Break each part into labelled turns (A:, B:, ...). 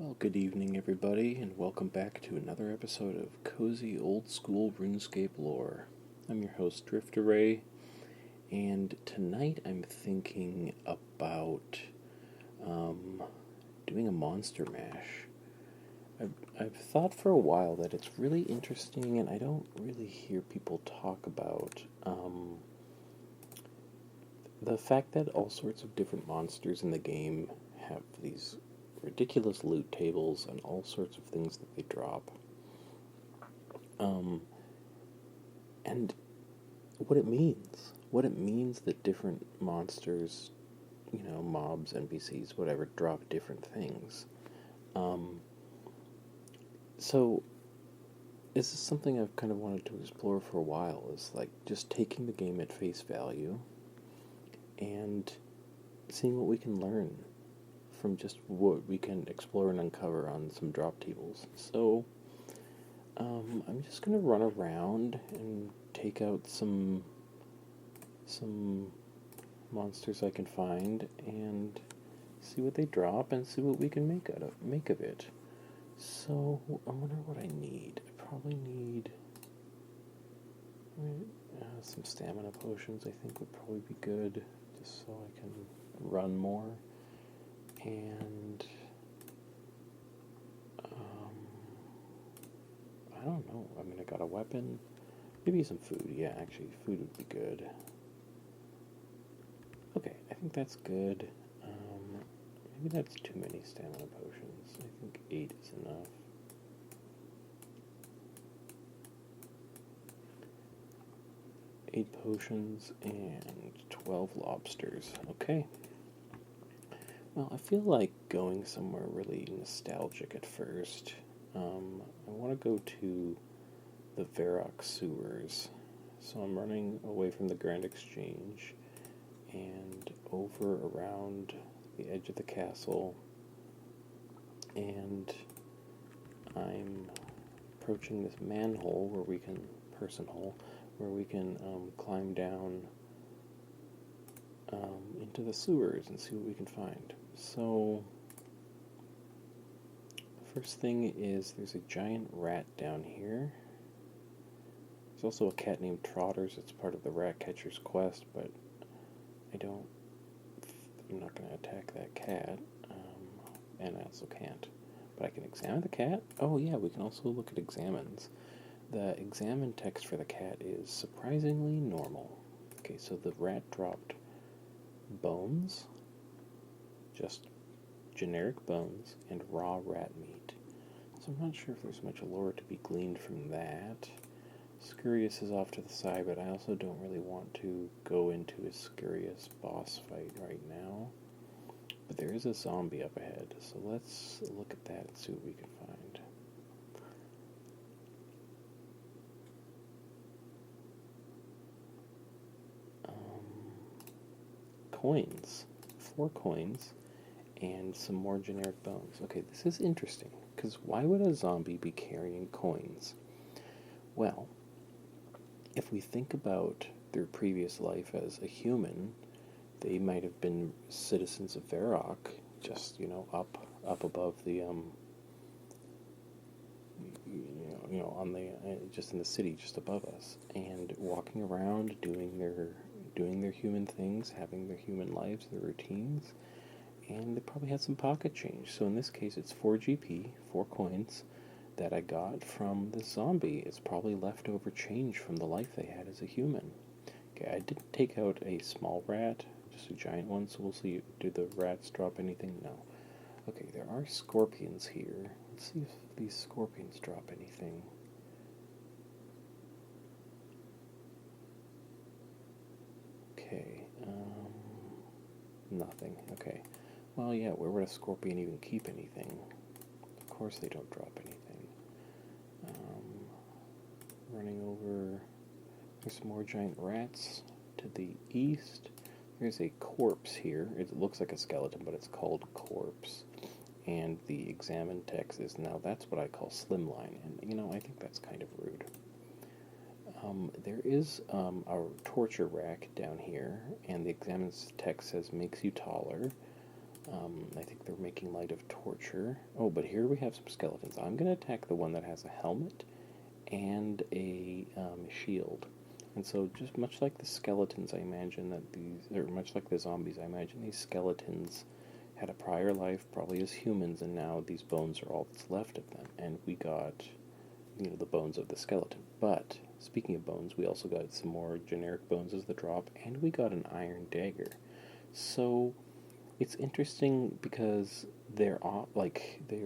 A: Well, good evening, everybody, and welcome back to another episode of Cozy Old School RuneScape Lore. I'm your host, Drifter Ray, and tonight I'm thinking about doing a monster mash. I've thought for a while that it's really interesting, and I don't really hear people talk about the fact that all sorts of different monsters in the game have these ridiculous loot tables and all sorts of things that they drop. And what it means that different monsters, mobs, NPCs, whatever, drop different things. So this is something I've kind of wanted to explore for a while, is like just taking the game at face value and seeing what we can learn from just what we can explore and uncover on some drop tables. So I'm just gonna run around and take out some monsters I can find and see what they drop and see what we can make of it. So I wonder what I need. I probably need some stamina potions. I think would probably be good, just so I can run more. And I don't know. I mean, I got a weapon. Maybe some food. Yeah, actually, food would be good. Okay, I think that's good. Maybe that's too many stamina potions. I think 8 is enough. Eight potions and 12 lobsters. Okay. Well, I feel like going somewhere really nostalgic at first. I want to go to the Varrock Sewers. So I'm running away from the Grand Exchange and over around the edge of the castle, and I'm approaching this manhole where we can, climb down into the sewers and see what we can find. So, first thing is there's a giant rat down here. There's also a cat named Trotters. It's part of the rat catcher's quest, but I'm not going to attack that cat, and I also can't. But I can examine the cat. Oh yeah, we can also look at examines. The examine text for the cat is surprisingly normal. Okay, so the rat dropped bones, just generic bones, and raw rat meat. So I'm not sure if there's much lore to be gleaned from that. Scurious is off to the side, but I also don't really want to go into a Scurious boss fight right now. But there is a zombie up ahead, so let's look at that and see what we can find. Coins. 4 coins and some more generic bones. Okay, this is interesting, because why would a zombie be carrying coins? Well, if we think about their previous life as a human, they might have been citizens of Varrock, just, up above the, on the, just in the city just above us, and walking around doing their human things, having their human lives, their routines, and they probably had some pocket change. So in this case, it's 4 GP, 4 coins, that I got from the zombie. It's probably leftover change from the life they had as a human. Okay, I didn't take out a small rat, just a giant one, so we'll see. Do the rats drop anything? No. Okay, there are scorpions here. Let's see if these scorpions drop anything. Okay, nothing. Okay. Well, yeah, where would a scorpion even keep anything? Of course they don't drop anything. Running over, there's some more giant rats to the east. There's a corpse here. It looks like a skeleton, but it's called corpse. And the examine text is, now that's what I call slimline, and I think that's kind of rude. There is a torture rack down here, and the examine text says makes you taller. I think they're making light of torture. Oh, but here we have some skeletons. I'm going to attack the one that has a helmet and a shield. And so, just much like the skeletons, I imagine that these, or much like the zombies, I imagine these skeletons had a prior life, probably as humans, and now these bones are all that's left of them. And we got, the bones of the skeleton. But, speaking of bones, we also got some more generic bones as the drop, and we got an iron dagger. So, it's interesting because their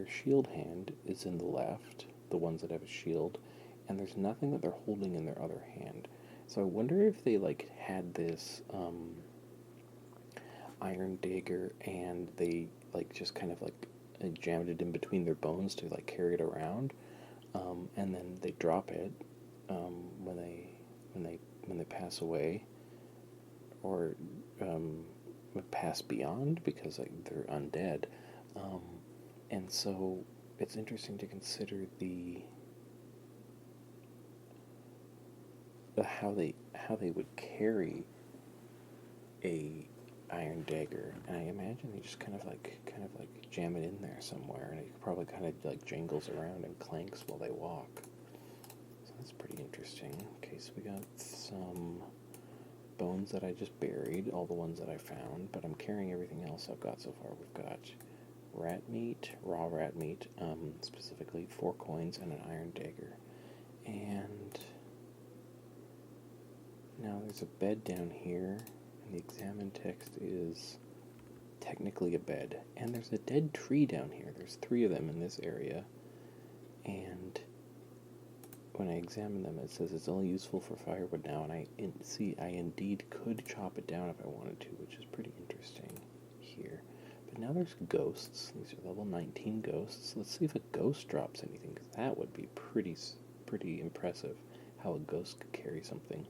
A: shield hand is in the left, the ones that have a shield, and there's nothing that they're holding in their other hand. So I wonder if they had this iron dagger and they just kind of jammed it in between their bones to carry it around, and then they drop it when they pass away, or pass beyond because they're undead, and so it's interesting to consider how they would carry a iron dagger, and I imagine they just kind of jam it in there somewhere, and it probably kind of jangles around and clanks while they walk. So that's pretty interesting. Okay, so we got some bones that I just buried, all the ones that I found, but I'm carrying everything else I've got so far. We've got rat meat, raw rat meat, specifically 4 coins and an iron dagger. And now there's a bed down here, and the examine text is technically a bed. And there's a dead tree down here. There's 3 of them in this area, and when I examine them, it says it's only useful for firewood now, and I indeed could chop it down if I wanted to, which is pretty interesting here. But now there's ghosts. These are level 19 ghosts. Let's see if a ghost drops anything, because that would be pretty impressive, how a ghost could carry something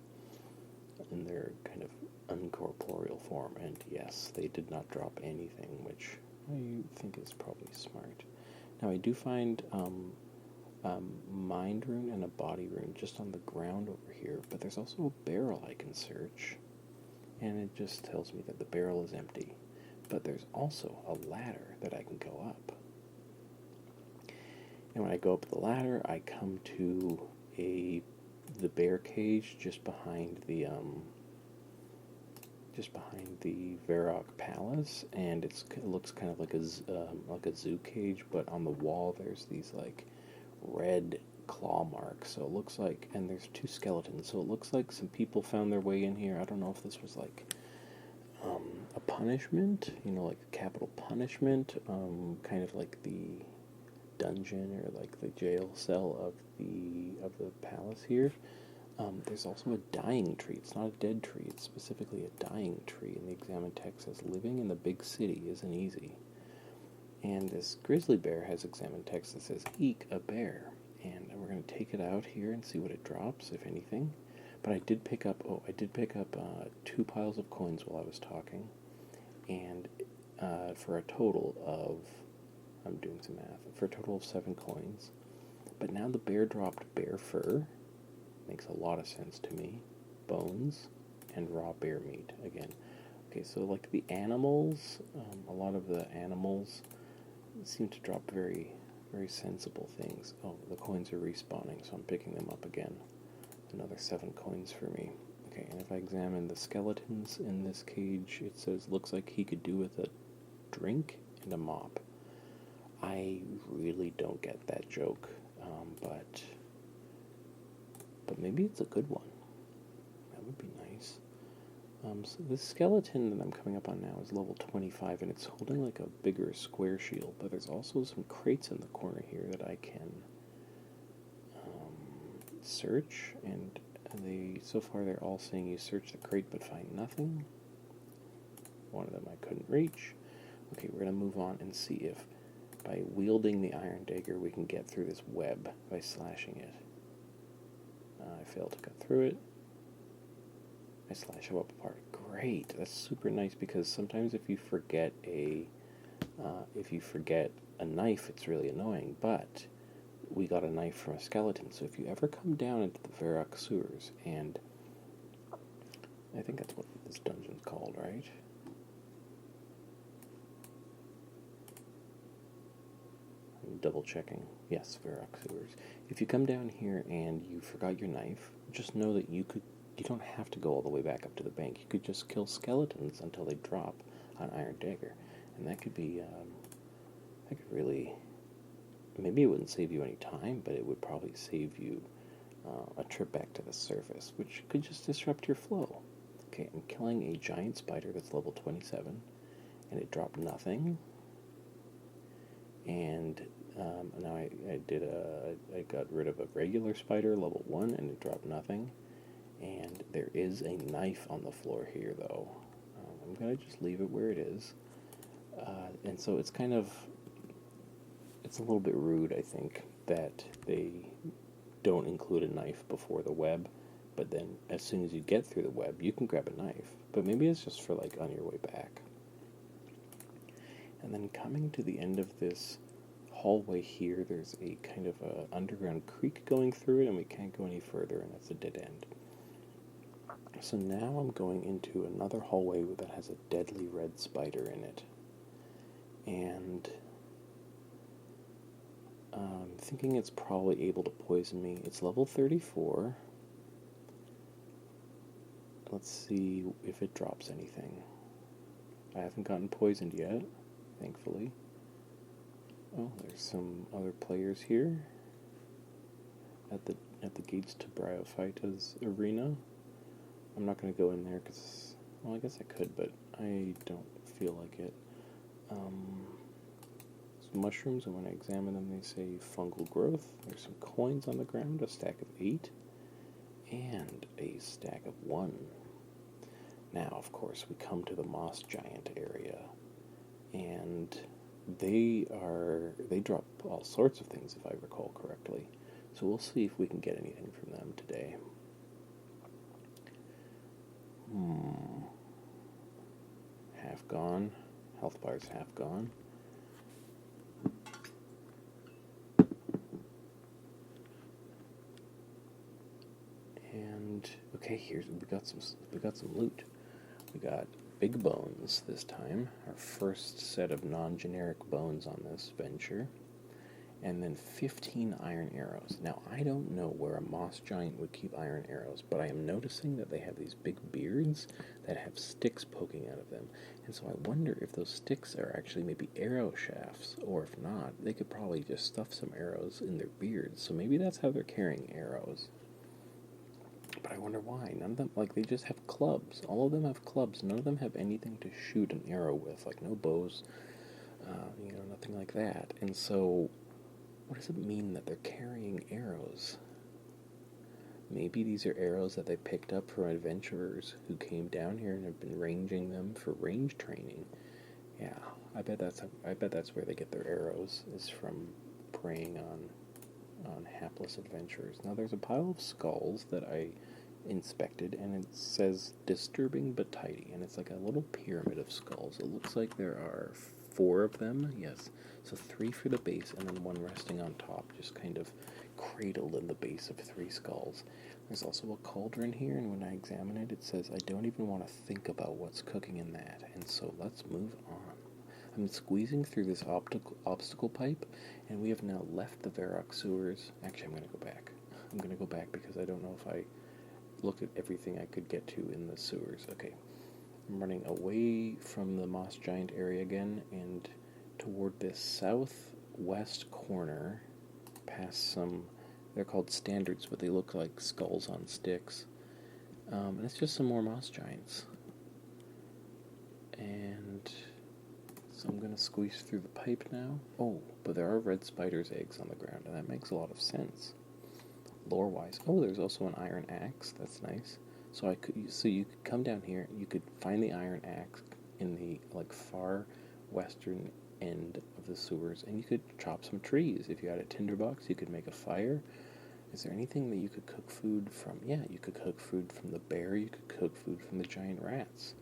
A: in their kind of uncorporeal form. And yes, they did not drop anything, which I think is probably smart. Now I do find mind rune and a body rune just on the ground over here, but there's also a barrel I can search, and it just tells me that the barrel is empty. But there's also a ladder that I can go up, and when I go up the ladder, I come to the bear cage just behind the Varrock Palace, and it looks kind of like a zoo cage, but on the wall there's these red claw marks, so it looks like, and there's 2 skeletons, so it looks like some people found their way in here. I don't know if this was a punishment, like a capital punishment, kind of like the dungeon or the jail cell of the palace here. There's also a dying tree. It's not a dead tree, it's specifically a dying tree, and the examine text says living in the big city isn't easy. And this grizzly bear has examine text that says, eek, a bear. And we're going to take it out here and see what it drops, if anything. But I did pick up 2 piles of coins while I was talking. And for a total of, I'm doing some math, for a total of 7 coins. But now the bear dropped bear fur. Makes a lot of sense to me. Bones and raw bear meat again. Okay, so the animals, a lot of the animals seem to drop very, very sensible things. Oh, the coins are respawning, so I'm picking them up again. Another 7 coins for me. Okay, and if I examine the skeletons in this cage, it says, looks like he could do with a drink and a mop. I really don't get that joke, but maybe it's a good one. That would be nice. So this skeleton that I'm coming up on now is level 25, and it's holding a bigger square shield, but there's also some crates in the corner here that I can search, and so far they're all saying you search the crate but find nothing. One of them I couldn't reach. Okay, we're going to move on and see if by wielding the iron dagger we can get through this web by slashing it. I failed to got through it. I slash it up apart. Great, that's super nice, because sometimes if you forget a knife, it's really annoying. But we got a knife from a skeleton, so if you ever come down into the Varrock Sewers, and I think that's what this dungeon's called, right? double checking. Yes, Varrock Sewers. If you come down here and you forgot your knife, just know that you don't have to go all the way back up to the bank. You could just kill skeletons until they drop on Iron Dagger. And that could be, that could really, maybe it wouldn't save you any time, but it would probably save you a trip back to the surface, which could just disrupt your flow. Okay, I'm killing a giant spider that's level 27, and it dropped nothing. And now I got rid of a regular spider, level 1, and it dropped nothing. And there is a knife on the floor here, though. I'm going to just leave it where it is. And so it's kind of, it's a little bit rude, I think, that they don't include a knife before the web, but then as soon as you get through the web, you can grab a knife. But maybe it's just for, like, on your way back. And then coming to the end of this hallway here, there's a kind of a underground creek going through it, and we can't go any further, and that's a dead end. So now I'm going into another hallway that has a deadly red spider in it. And I'm thinking it's probably able to poison me. It's level 34. Let's see if it drops anything. I haven't gotten poisoned yet, thankfully. Oh, there's some other players here at the gates to Bryophyta's arena. I'm not going to go in there because, well, I guess I could, but I don't feel like it. Some mushrooms, and when I examine them, they say fungal growth. There's some coins on the ground, a stack of 8, and a stack of 1. Now, of course, we come to the moss giant area, and they drop all sorts of things, if I recall correctly. So we'll see if we can get anything from them today. Half gone. Health bar's half gone. And okay, we got some loot. We got big bones this time. Our first set of non-generic bones on this venture. And then 15 iron arrows. Now, I don't know where a moss giant would keep iron arrows, but I am noticing that they have these big beards that have sticks poking out of them. And so I wonder if those sticks are actually maybe arrow shafts, or if not, they could probably just stuff some arrows in their beards. So maybe that's how they're carrying arrows. But I wonder why. None of them, like, they just have clubs. All of them have clubs. None of them have anything to shoot an arrow with, like no bows, nothing like that. And so what does it mean that they're carrying arrows? Maybe these are arrows that they picked up from adventurers who came down here and have been ranging them for range training. Yeah, I bet that's where they get their arrows, is from preying on hapless adventurers. Now there's a pile of skulls that I inspected, and it says disturbing but tidy, and it's like a little pyramid of skulls. It looks like there are 4 of them, yes. So 3 for the base, and then 1 resting on top, just kind of cradled in the base of 3 skulls. There's also a cauldron here, and when I examine it, it says I don't even want to think about what's cooking in that. And so let's move on. I'm squeezing through this obstacle pipe, and we have now left the Varrock Sewers. Actually, I'm going to go back. I'm going to go back because I don't know if I looked at everything I could get to in the sewers. Okay. I'm running away from the moss giant area again and toward this southwest corner, past some, they're called standards, but they look like skulls on sticks. And it's just some more moss giants. And so I'm going to squeeze through the pipe now. Oh, but there are red spider's eggs on the ground, and that makes a lot of sense, lore-wise. Oh, there's also an iron axe. That's nice. So you could come down here, you could find the iron axe in the far western end of the sewers, and you could chop some trees. If you had a tinderbox, you could make a fire. Is there anything that you could cook food from? Yeah, you could cook food from the bear, you could cook food from the giant rats.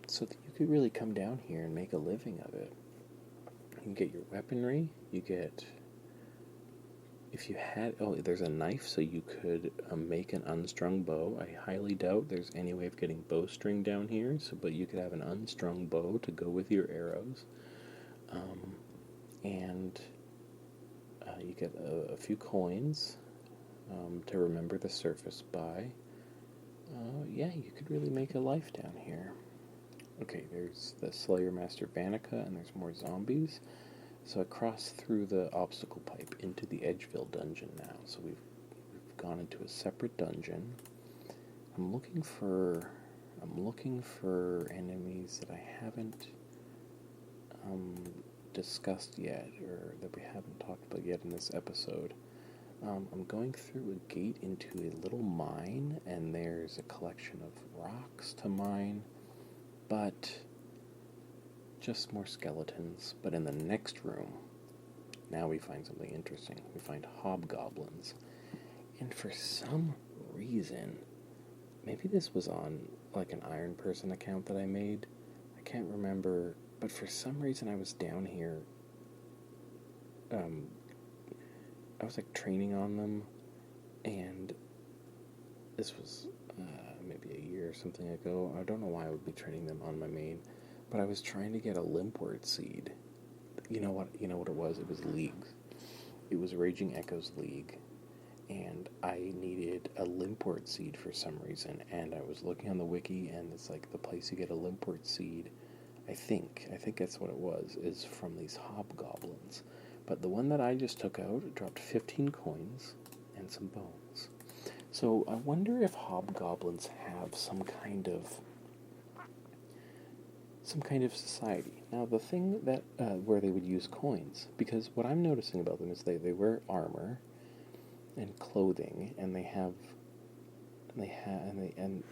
A: So that you could really come down here and make a living of it. You get your weaponry, you get, if you had, there's a knife, so you could make an unstrung bow. I highly doubt there's any way of getting bowstring down here, but you could have an unstrung bow to go with your arrows. And You get a few coins to remember the surface by. Yeah, you could really make a life down here. Okay, there's the Slayer Master Vanica, and there's more zombies. So I crossed through the obstacle pipe into the Edgeville Dungeon now. So we've gone into a separate dungeon. I'm looking for enemies that I haven't discussed yet, or that we haven't talked about yet in this episode. I'm going through a gate into a little mine, and there's a collection of rocks to mine, but just more skeletons. But in the next room, now we find something interesting. We find hobgoblins. And for some reason, maybe this was on like an Iron Person account that I made. I can't remember, but for some reason I was down here. I was like training on them, and this was maybe a year or something ago. I don't know why I would be training them on my main, but I was trying to get a limpwort seed. You know what it was? It was League. It was Raging Echoes League, and I needed a limpwort seed for some reason, and I was looking on the wiki, and it's like the place you get a limpwort seed, I think that's what it was, is from these hobgoblins. But the one that I just took out dropped 15 coins and some bones. So I wonder if hobgoblins have some kind of society. Now, the thing that where they would use coins, because what I'm noticing about them is they wear armor and clothing, and and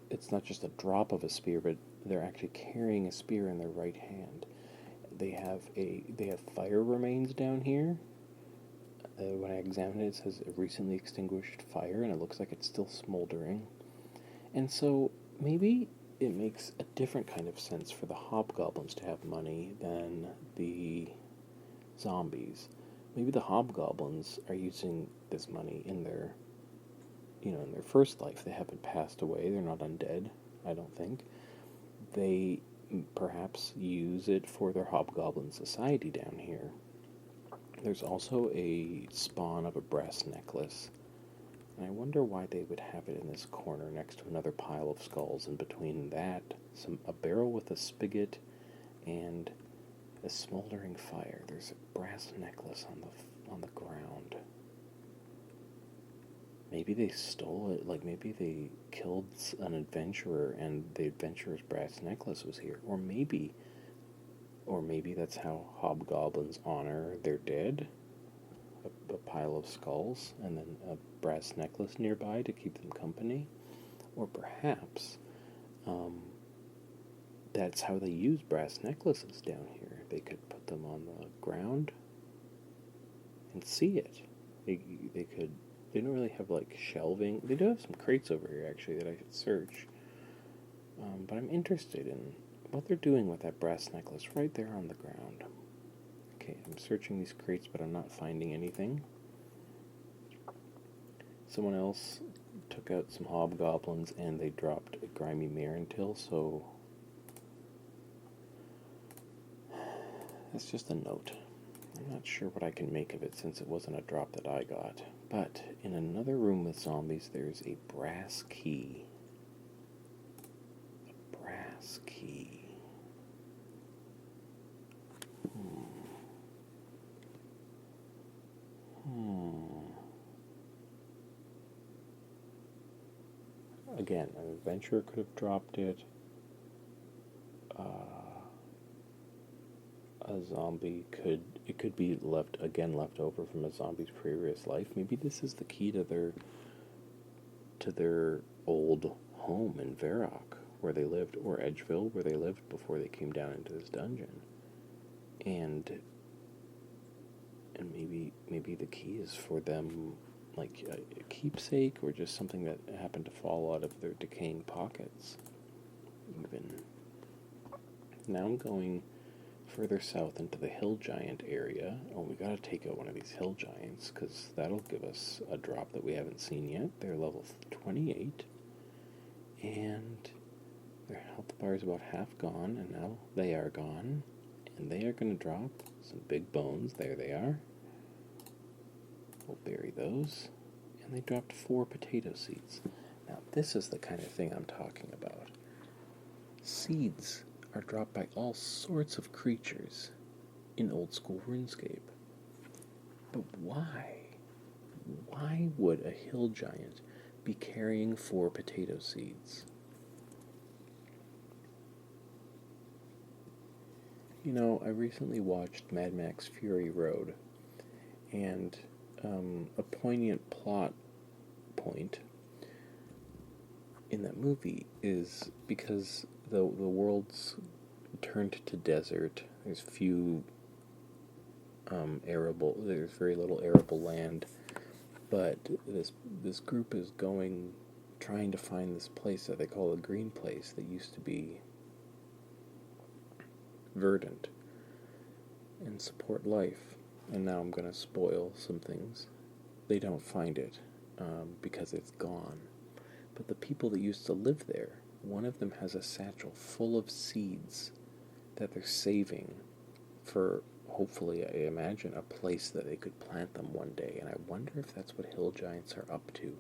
A: it's not just a drop of a spear, but they're actually carrying a spear in their right hand. They have fire remains down here. When I examined it, it says a recently extinguished fire, and it looks like it's still smoldering. And so maybe it makes a different kind of sense for the hobgoblins to have money than the zombies. Maybe the hobgoblins are using this money in their first life. They haven't passed away. They're not undead, I don't think. They perhaps use it for their hobgoblin society down here. There's also a spawn of a brass necklace, and I wonder why they would have it in this corner next to another pile of skulls. In between that, a barrel with a spigot and a smoldering fire. There's a brass necklace on the ground. Maybe they stole it, like maybe they killed an adventurer and the adventurer's brass necklace was here. Or maybe that's how hobgoblins honor their dead. A pile of skulls and then a brass necklace nearby to keep them company. Or perhaps that's how they use brass necklaces down here. They could put them on the ground and see it. They could. They don't really have like shelving. They do have some crates over here actually that I could search. But I'm interested in what they're doing with that brass necklace right there on the ground. Okay, I'm searching these crates, but I'm not finding anything. Someone else took out some hobgoblins and they dropped a grimy Marentil, so that's just a note. I'm not sure what I can make of it since it wasn't a drop that I got. But in another room with zombies, there's a brass key. A brass key. Again, an adventurer could have dropped it. A zombie could be left over from a zombie's previous life. Maybe this is the key to their old home in Varrock, where they lived, or Edgeville, where they lived before they came down into this dungeon. And maybe the key is for them, like a keepsake, or just something that happened to fall out of their decaying pockets. Even now, I'm going further south into the hill giant area. Oh, we gotta take out one of these hill giants, because that'll give us a drop that we haven't seen yet. They're level 28, and their health bar is about half gone, and now they are gone, and they are gonna drop some big bones. There they are. We'll bury those. And they dropped 4 potato seeds. Now, this is the kind of thing I'm talking about. Seeds are dropped by all sorts of creatures in old school RuneScape. But why? Why would a hill giant be carrying 4 potato seeds? You know, I recently watched Mad Max Fury Road, and a poignant plot point in that movie is because the world's turned to desert. There's there's very little arable land, but this group is trying to find this place that they call the Green Place that used to be verdant and support life. And now I'm going to spoil some things. They don't find it because it's gone. But the people that used to live there, one of them has a satchel full of seeds that they're saving for, hopefully, I imagine, a place that they could plant them one day. And I wonder if that's what hill giants are up to.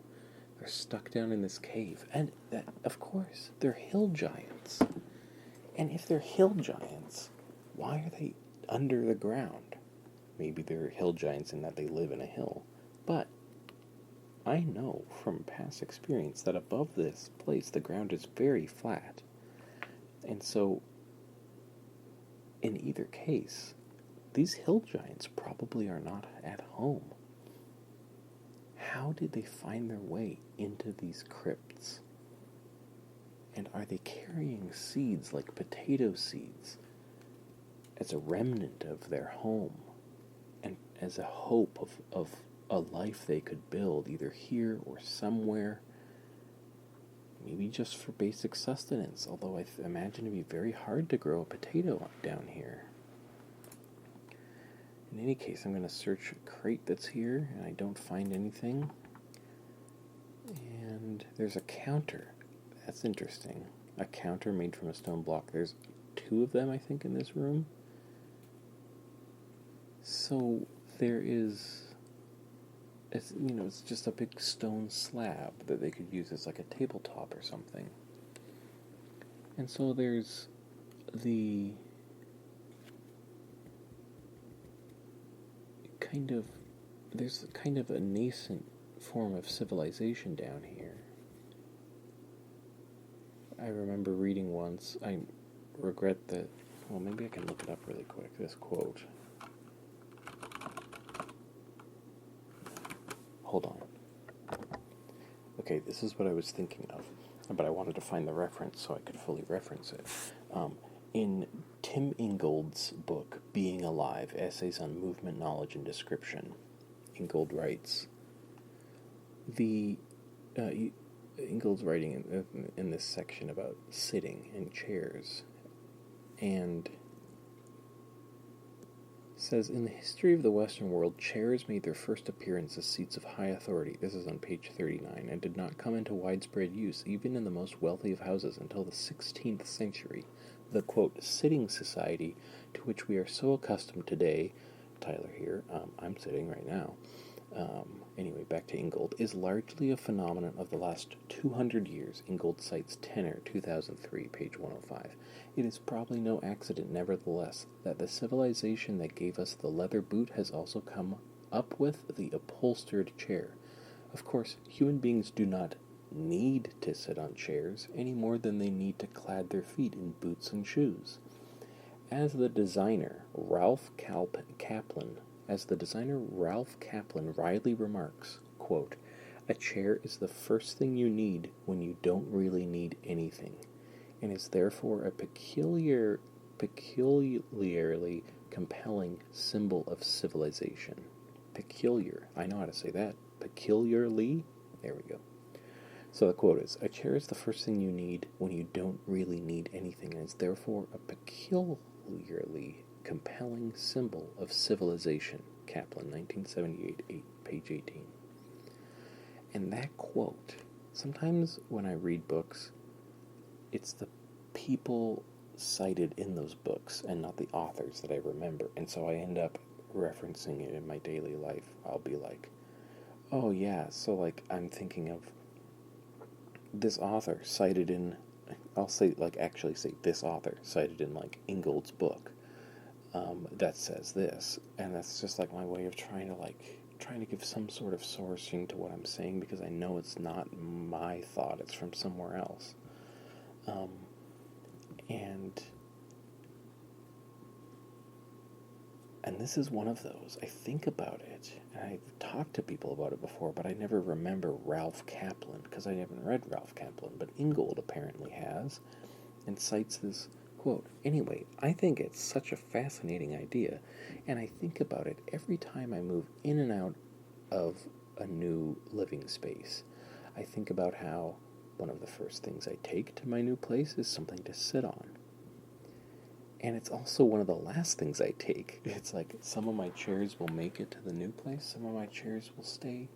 A: They're stuck down in this cave. And, of course, they're hill giants. And if they're hill giants, why are they under the ground? Maybe they're hill giants in that they live in a hill. But I know from past experience that above this place the ground is very flat. And so, in either case, these hill giants probably are not at home. How did they find their way into these crypts? And are they carrying seeds like potato seeds as a remnant of their home and as a hope of a life they could build either here or somewhere, maybe just for basic sustenance, although I imagine it'd be very hard to grow a potato down here. In any case, I'm going to search a crate that's here, and I don't find anything. And there's a counter. That's interesting. A counter made from a stone block. There's 2 of them, I think, in this room. So there is, it's just a big stone slab that they could use as like a tabletop or something. And so there's kind of a nascent form of civilization down here. I remember reading once, I regret that, well, maybe I can look it up really quick, this quote. Hold on. Okay, this is what I was thinking of, but I wanted to find the reference so I could fully reference it. In Tim Ingold's book, Being Alive, Essays on Movement, Knowledge, and Description, Ingold writes, Ingold's writing in this section about sitting in chairs, and says, in the history of the Western world, chairs made their first appearance as seats of high authority, this is on page 39, and did not come into widespread use, even in the most wealthy of houses, until the 16th century. The, quote, sitting society to which we are so accustomed today, Tyler here, I'm sitting right now, anyway, back to Ingold, is largely a phenomenon of the last 200 years. Ingold cites Tenor, 2003, page 105. It is probably no accident, nevertheless, that the civilization that gave us the leather boot has also come up with the upholstered chair. Of course, human beings do not need to sit on chairs any more than they need to clad their feet in boots and shoes. As the designer Ralph Kaplan wryly remarks, quote, a chair is the first thing you need when you don't really need anything, and is therefore a peculiarly compelling symbol of civilization. Peculiar, I know how to say that. Peculiarly, there we go. So the quote is, a chair is the first thing you need when you don't really need anything, and is therefore a peculiarly compelling symbol of civilization. Kaplan, 1978, page 18. And that quote, sometimes when I read books, it's the people cited in those books and not the authors that I remember, and so I end up referencing it in my daily life. I'll be like, Oh, yeah, so, like, I'm thinking of this author cited in, I'll say, like, actually say this author cited in, like, Ingold's book, that says this, and that's just, like, my way of trying to give some sort of sourcing to what I'm saying, because I know it's not my thought, it's from somewhere else. And this is one of those. I think about it, and I've talked to people about it before, but I never remember Ralph Kaplan, because I haven't read Ralph Kaplan, but Ingold apparently has, and cites this quote. Anyway, I think it's such a fascinating idea, and I think about it every time I move in and out of a new living space. I think about how one of the first things I take to my new place is something to sit on. And it's also one of the last things I take. It's like some of my chairs will make it to the new place, some of my chairs will stay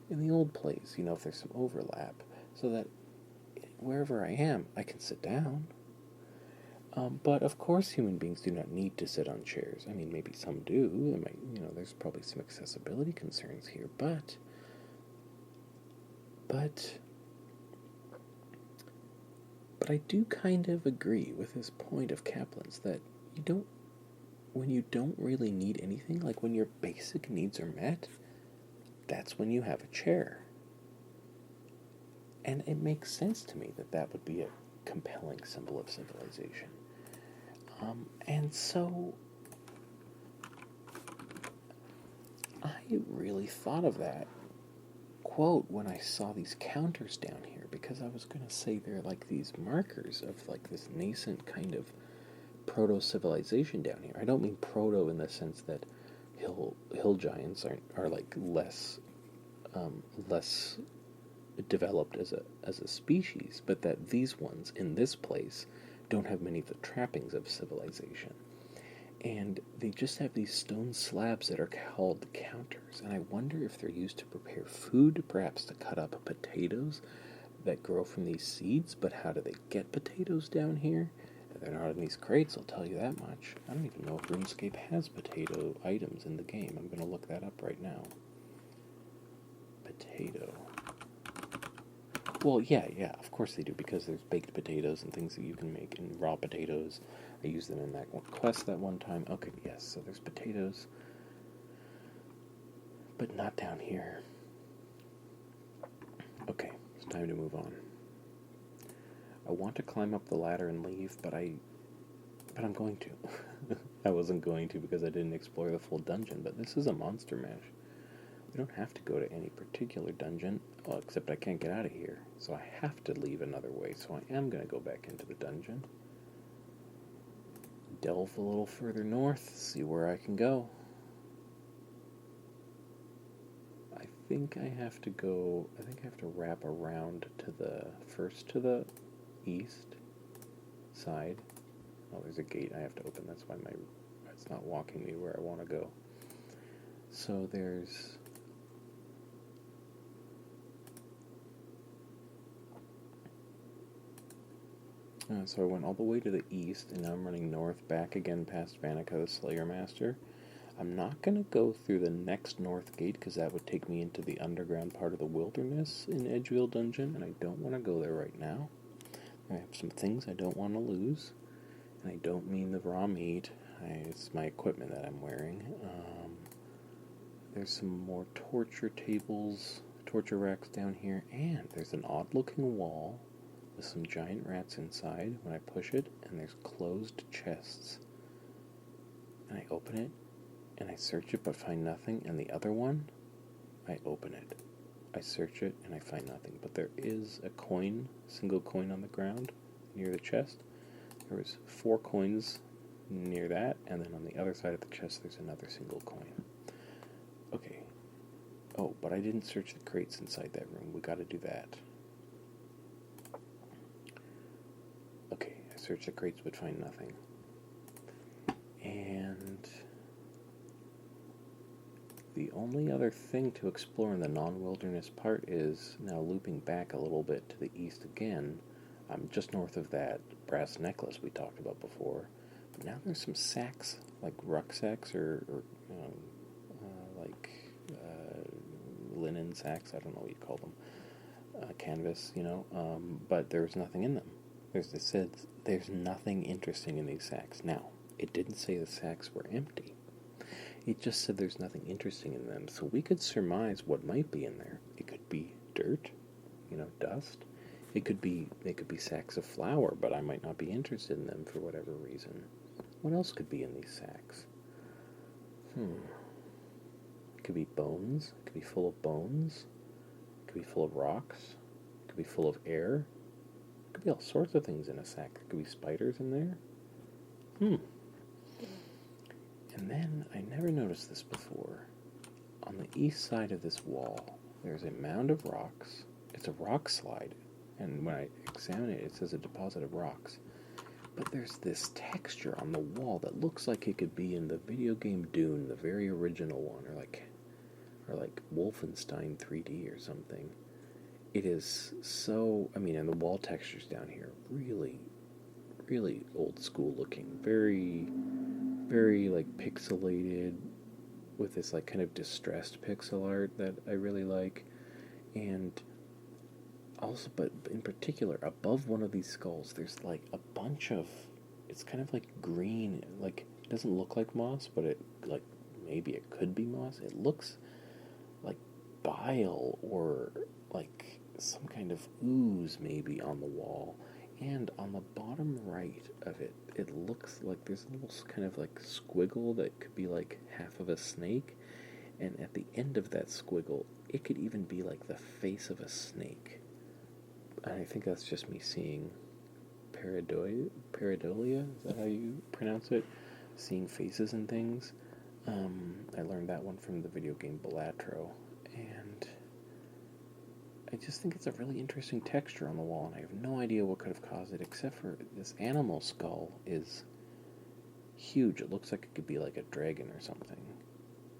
A: in the old place, if there's some overlap, so that wherever I am, I can sit down. But of course, human beings do not need to sit on chairs. I mean, maybe some do. There's probably some accessibility concerns here, but I do kind of agree with this point of Kaplan's that when you don't really need anything, like when your basic needs are met, that's when you have a chair. And it makes sense to me that would be a compelling symbol of civilization. And so I really thought of that quote when I saw these counters down here, because I was going to say they're like these markers of like this nascent kind of proto-civilization down here. I don't mean proto in the sense that hill giants are like less developed as a species, but that these ones in this place don't have many of the trappings of civilization. And they just have these stone slabs that are called counters, and I wonder if they're used to prepare food, perhaps to cut up potatoes that grow from these seeds. But how do they get potatoes down here? They're not in these crates, I'll tell you that much. I don't even know if RuneScape has potato items in the game. I'm going to look that up right now. Potato. Well, yeah, of course they do, because there's baked potatoes and things that you can make, and raw potatoes. I used them in that one quest that one time. Okay, yes, so there's potatoes, but not down here. Okay, it's time to move on. I want to climb up the ladder and leave, but I'm going to. I wasn't going to because I didn't explore the full dungeon, but this is a monster mash. We don't have to go to any particular dungeon, except I can't get out of here, so I have to leave another way, so I am going to go back into the dungeon. Delve a little further north, see where I can go. I think I have to wrap around to the east side. Oh, there's a gate I have to open, that's why it's not walking me where I want to go. So there's... so I went all the way to the east, and now I'm running north, back again past Vanica the Slayer Master. I'm not going to go through the next north gate, because that would take me into the underground part of the wilderness in Edgeville Dungeon, and I don't want to go there right now. I have some things I don't want to lose, and I don't mean the raw meat. It's my equipment that I'm wearing. There's some more torture racks down here, and there's an odd-looking wall with some giant rats inside when I push it, and there's closed chests. And I open it, and I search it but find nothing, and the other one, I open it. I search it, and I find nothing. But there is a single coin on the ground near the chest. There was 4 coins near that, and then on the other side of the chest there's another single coin. Okay. Oh, but I didn't search the crates inside that room. We gotta do that. Okay, I searched the crates but find nothing. And the only other thing to explore in the non-wilderness part is, now looping back a little bit to the east again, just north of that brass necklace we talked about before. But now there's some sacks, like rucksacks or linen woolen sacks, I don't know what you call them, canvas, but there's nothing in them. It said there's nothing interesting in these sacks. Now, it didn't say the sacks were empty. It just said there's nothing interesting in them, so we could surmise what might be in there. It could be dirt, dust. They could be sacks of flour, but I might not be interested in them for whatever reason. What else could be in these sacks? It could be bones. It could be full of bones. It could be full of rocks. It could be full of air. It could be all sorts of things in a sack. There could be spiders in there. And then, I never noticed this before, on the east side of this wall, there's a mound of rocks. It's a rock slide, and when I examine it, it says a deposit of rocks. But there's this texture on the wall that looks like it could be in the video game Dune, the very original one, or like Wolfenstein 3D or something. It is so, and the wall textures down here, really, really old school looking, very, very pixelated, with this kind of distressed pixel art that I really like. And also, but in particular, above one of these skulls, there's a bunch of, it's kind of green, it doesn't look like moss, but it, maybe it could be moss. It looks like bile or some kind of ooze maybe on the wall. And on the bottom right of it, it looks like there's a little kind of squiggle that could be half of a snake. And at the end of that squiggle, it could even be the face of a snake. And I think that's just me seeing pareidolia, is that how you pronounce it? Seeing faces and things. I learned that one from the video game Balatro. And I just think it's a really interesting texture on the wall, and I have no idea what could have caused it, except for this animal skull is huge. It looks like it could be a dragon or something.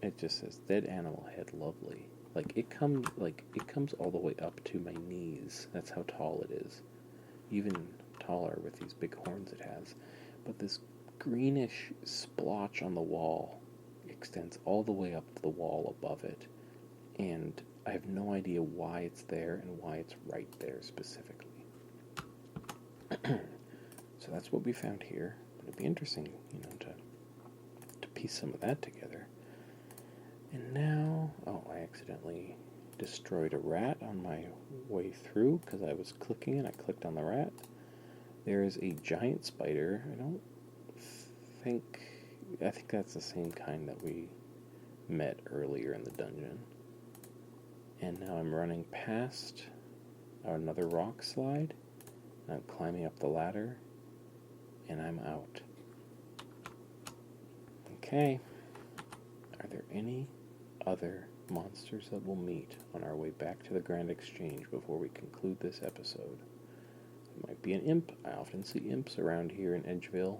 A: It just says, dead animal head, lovely. It comes all the way up to my knees. That's how tall it is. Even taller with these big horns it has. But this greenish splotch on the wall extends all the way up to the wall above it. And I have no idea why it's there and why it's right there specifically. So that's what we found here. But it'd be interesting, to piece some of that together. And now, I accidentally destroyed a rat on my way through because I was clicking and I clicked on the rat. There is a giant spider. I think that's the same kind that we met earlier in the dungeon. And now I'm running past another rock slide. I'm climbing up the ladder. And I'm out. Okay. Are there any other monsters that we'll meet on our way back to the Grand Exchange before we conclude this episode? It might be an imp. I often see imps around here in Edgeville.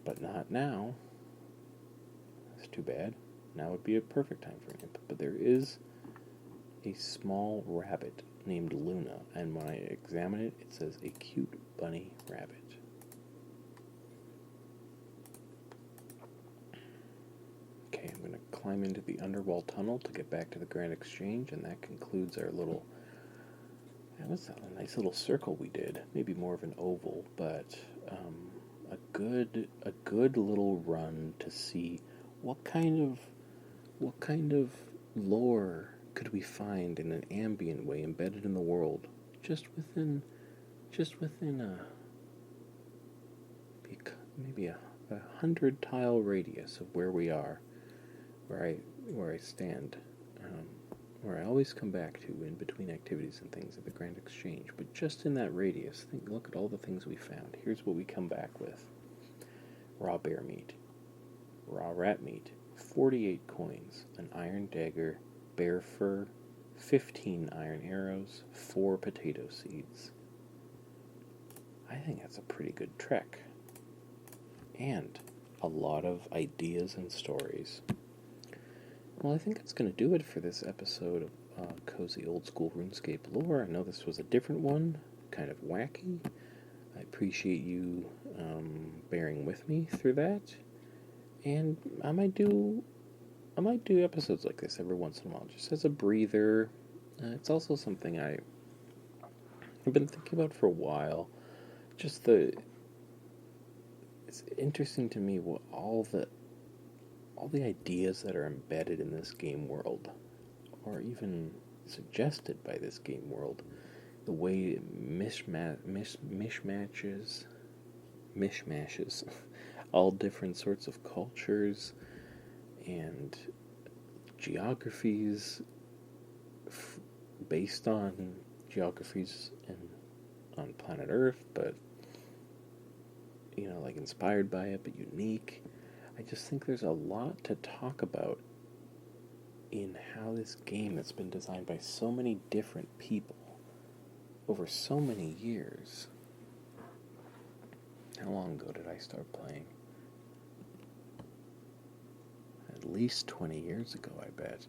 A: But not now. That's too bad. Now would be a perfect time for an imp. But there is a small rabbit named Luna, and when I examine it, it says a cute bunny rabbit. Okay, I'm going to climb into the underwall tunnel to get back to the Grand Exchange, and that concludes our little... That was a nice little circle we did. Maybe more of an oval, but a good little run to see what kind of lore could we find in an ambient way embedded in the world, just within maybe a 100-tile radius of where we are, where I stand, where I always come back to in between activities and things at the Grand Exchange. But just in that radius, look at all the things we found. Here's what we come back with: raw bear meat, raw rat meat, 48 coins, an iron dagger, bear fur, 15 iron arrows, 4 potato seeds. I think that's a pretty good trek. And a lot of ideas and stories. Well, I think that's going to do it for this episode of Cozy Old School RuneScape Lore. I know this was a different one, kind of wacky. I appreciate you bearing with me through that. And I might do I might do episodes like this every once in a while, just as a breather. It's also something I've been thinking about for a while. Just it's interesting to me what all the ideas that are embedded in this game world, or even suggested by this game world, the way it mishmashes all different sorts of cultures and geographies based on geographies on planet Earth, but like inspired by it, but unique. I just think there's a lot to talk about in how this game that's been designed by so many different people over so many years. How long ago did I start playing? At least 20 years ago, I bet.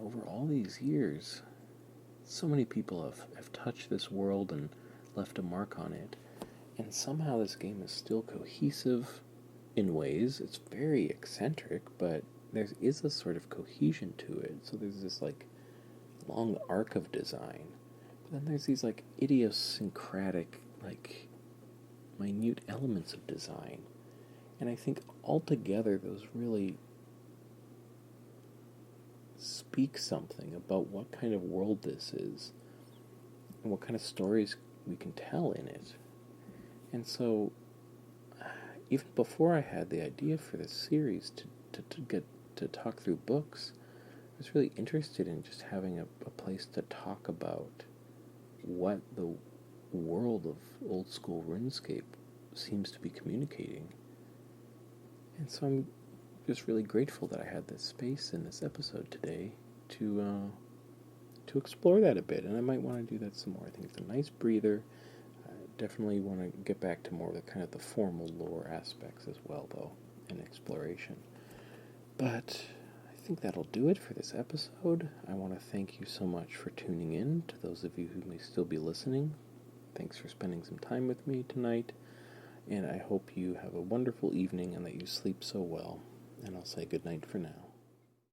A: Over all these years, so many people have touched this world and left a mark on it. And somehow this game is still cohesive in ways. It's very eccentric, but there is a sort of cohesion to it. So there's this long arc of design. But then there's these idiosyncratic, minute elements of design. And I think altogether those really speak something about what kind of world this is and what kind of stories we can tell in it. And so, even before I had the idea for this series to get to talk through books, I was really interested in just having a place to talk about what the world of old school RuneScape seems to be communicating. And so I'm just really grateful that I had this space in this episode today to explore that a bit, and I might want to do that some more. I think it's a nice breather. Definitely want to get back to more of the formal lore aspects as well, though, and exploration. But I think that'll do it for this episode. I want to thank you so much for tuning in. To those of you who may still be listening, thanks for spending some time with me tonight, and I hope you have a wonderful evening and that you sleep so well, and I'll say good night for now.